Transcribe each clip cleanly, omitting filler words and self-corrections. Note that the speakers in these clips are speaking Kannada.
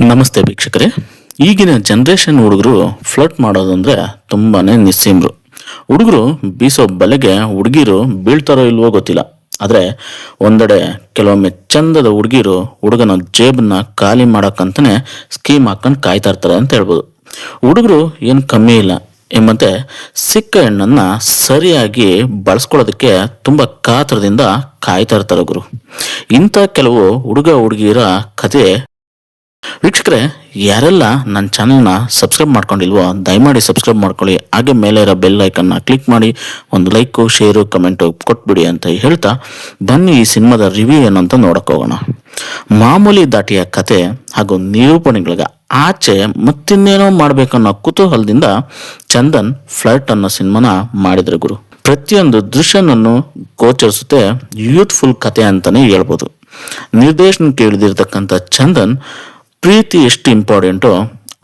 ನಮಸ್ತೆ ವೀಕ್ಷಕರೇ. ಈಗಿನ ಜನ್ರೇಷನ್ ಹುಡುಗರು ಫ್ಲರ್ಟ್ ಮಾಡೋದು ಅಂದರೆ ತುಂಬಾ ನಿಸ್ಸೀಮ್ರು. ಹುಡುಗರು ಬೀಸೋ ಬಲೆಗೆ ಹುಡುಗಿರು ಬೀಳ್ತಾರೋ ಇಲ್ವೋ ಗೊತ್ತಿಲ್ಲ. ಆದರೆ ಒಂದೆಡೆ ಕೆಲವೊಮ್ಮೆ ಚಂದದ ಹುಡುಗಿರು ಹುಡುಗನ ಜೇಬನ್ನ ಖಾಲಿ ಮಾಡೋಕ್ಕಂತಾನೆ ಸ್ಕೀಮ್ ಹಾಕೊಂಡು ಕಾಯ್ತಾ ಇರ್ತಾರೆ ಅಂತ ಹೇಳ್ಬೋದು. ಹುಡುಗರು ಏನು ಕಮ್ಮಿ ಇಲ್ಲ ಎಂಬಂತೆ ಸಿಕ್ಕ ಹೆಣ್ಣನ್ನು ಸರಿಯಾಗಿ ಬಳಸ್ಕೊಳ್ಳೋದಕ್ಕೆ ತುಂಬ ಕಾತರದಿಂದ ಕಾಯ್ತಾ ಇರ್ತಾರೆ ಗುರು. ಇಂಥ ಕೆಲವು ಹುಡುಗ ಹುಡುಗಿಯರ ಕತೆ ವೀಕ್ಷಕರೇ, ಯಾರೆಲ್ಲ ನನ್ನ ಚಾನಲ್ನ ಸಬ್ಸ್ಕ್ರೈಬ್ ಮಾಡ್ಕೊಂಡಿಲ್ವೋ ದಯಮಾಡಿ ಸಬ್ಸ್ಕ್ರೈಬ್ ಮಾಡ್ಕೊಳ್ಳಿ. ಹಾಗೆ ಮೇಲೆ ಇರೋ ಬೆಲ್ ಐಕನ್ನ ಕ್ಲಿಕ್ ಮಾಡಿ ಒಂದು ಲೈಕು, ಶೇರು, ಕಮೆಂಟು ಕೊಟ್ಬಿಡಿ ಅಂತ ಹೇಳ್ತಾ ಬನ್ನಿ ಈ ಸಿನಿಮಾದ ರಿವ್ಯೂ ಏನು ಅಂತ ನೋಡಕ್ಕೆ ಹೋಗೋಣ. ಮಾಮೂಲಿ ದಾಟಿಯ ಕತೆ ಹಾಗೂ ನಿರೂಪಣೆಗಳಿಗೆ ಆಚೆ ಮತ್ತಿನ್ನೇನೋ ಮಾಡ್ಬೇಕನ್ನೋ ಕುತೂಹಲದಿಂದ ಚಂದನ್ ಫ್ಲರ್ಟ್ ಅನ್ನೋ ಸಿನಿಮಾನ ಮಾಡಿದ್ರು ಗುರು. ಪ್ರತಿಯೊಂದು ದೃಶ್ಯನನ್ನು ಗೋಚರಿಸುತ್ತೆ ಯೂತ್ಫುಲ್ ಕತೆ ಅಂತಾನೆ ಹೇಳ್ಬೋದು. ನಿರ್ದೇಶನ ಕೇಳಿದಿರ್ತಕ್ಕಂಥ ಚಂದನ್ ಪ್ರೀತಿ ಎಷ್ಟು ಇಂಪಾರ್ಟೆಂಟೋ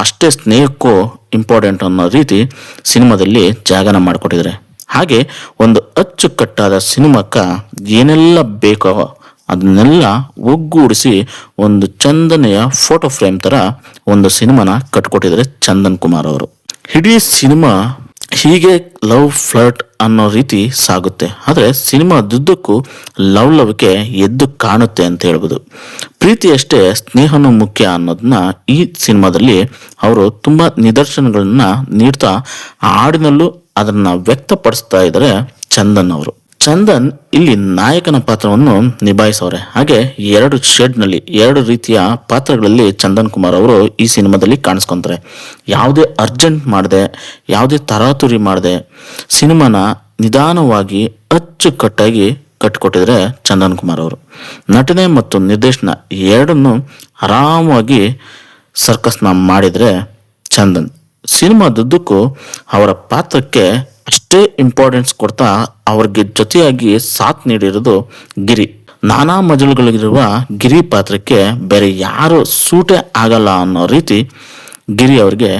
ಅಷ್ಟೇ ಸ್ನೇಹಕ್ಕೂ ಇಂಪಾರ್ಟೆಂಟ್ ಅನ್ನೋ ರೀತಿ ಸಿನಿಮಾದಲ್ಲಿ ಜಾಗನ ಮಾಡಿಕೊಟ್ಟಿದ್ದಾರೆ. ಹಾಗೆ ಒಂದು ಅಚ್ಚುಕಟ್ಟಾದ ಸಿನಿಮಾಕ್ಕೆ ಏನೆಲ್ಲ ಬೇಕೋ ಅದನ್ನೆಲ್ಲ ಒಗ್ಗೂಡಿಸಿ ಒಂದು ಚಂದನೆಯ ಫೋಟೋ ಫ್ರೇಮ್ ಥರ ಒಂದು ಸಿನಿಮಾನ ಕಟ್ಕೊಟ್ಟಿದ್ದಾರೆ ಚಂದನ್ ಕುಮಾರ್ ಅವರು. ಇಡೀ ಸಿನಿಮಾ ಹೀಗೆ ಲವ್ ಫ್ಲರ್ಟ್ ಅನ್ನೋ ರೀತಿ ಸಾಗುತ್ತೆ. ಆದರೆ ಸಿನಿಮಾದುದ್ದಕ್ಕೂ ಲವ್ಲವಿಕೆ ಎದ್ದು ಕಾಣುತ್ತೆ ಅಂತ ಹೇಳ್ಬೋದು. ಪ್ರೀತಿಯಷ್ಟೇ ಸ್ನೇಹನೂ ಮುಖ್ಯ ಅನ್ನೋದನ್ನ ಈ ಸಿನಿಮಾದಲ್ಲಿ ಅವರು ತುಂಬ ನಿದರ್ಶನಗಳನ್ನ ನೀಡ್ತಾ ಹಾಡಿನಲ್ಲೂ ಅದನ್ನ ವ್ಯಕ್ತಪಡಿಸ್ತಾ ಇದ್ದಾರೆ ಚಂದನ್ ಅವರು. ಚಂದನ್ ಇಲ್ಲಿ ನಾಯಕನ ಪಾತ್ರವನ್ನು ನಿಭಾಯಿಸವ್ರೆ. ಹಾಗೆ ಎರಡು ರೀತಿಯ ಪಾತ್ರಗಳಲ್ಲಿ ಚಂದನ್ ಕುಮಾರ್ ಅವರು ಈ ಸಿನಿಮಾದಲ್ಲಿ ಕಾಣಿಸ್ಕೊಂತಾರೆ. ಯಾವುದೇ ಅರ್ಜೆಂಟ್ ಮಾಡದೆ, ಯಾವುದೇ ತರಾತುರಿ ಮಾಡದೆ ಸಿನಿಮಾನ ನಿಧಾನವಾಗಿ ಅಚ್ಚುಕಟ್ಟಾಗಿ ಕಟ್ಟಿಕೊಟ್ಟಿದ್ರೆ ಚಂದನ್ ಕುಮಾರ್ ಅವರು. ನಟನೆ ಮತ್ತು ನಿರ್ದೇಶನ ಎರಡನ್ನು ಆರಾಮವಾಗಿ ಸರ್ಕಸ್ನ ಮಾಡಿದರೆ ಚಂದನ್. ಸಿನಿಮಾದುದ್ದಕ್ಕೂ ಅವರ ಪಾತ್ರಕ್ಕೆ ಅಷ್ಟೇ ಇಂಪಾರ್ಟೆನ್ಸ್ ಕೊಡ್ತಾ ಅವ್ರಿಗೆ ಜೊತೆಯಾಗಿ ಸಾಥ್ ನೀಡಿರೋದು ಗಿರಿ. ನಾನಾ ಮಜಲುಗಳಿರುವ ಗಿರಿ ಪಾತ್ರಕ್ಕೆ ಬೇರೆ ಯಾರು ಸೂಟೇ ಆಗಲ್ಲ ಅನ್ನೋ ರೀತಿ ಗಿರಿ ಅವ್ರಿಗೆ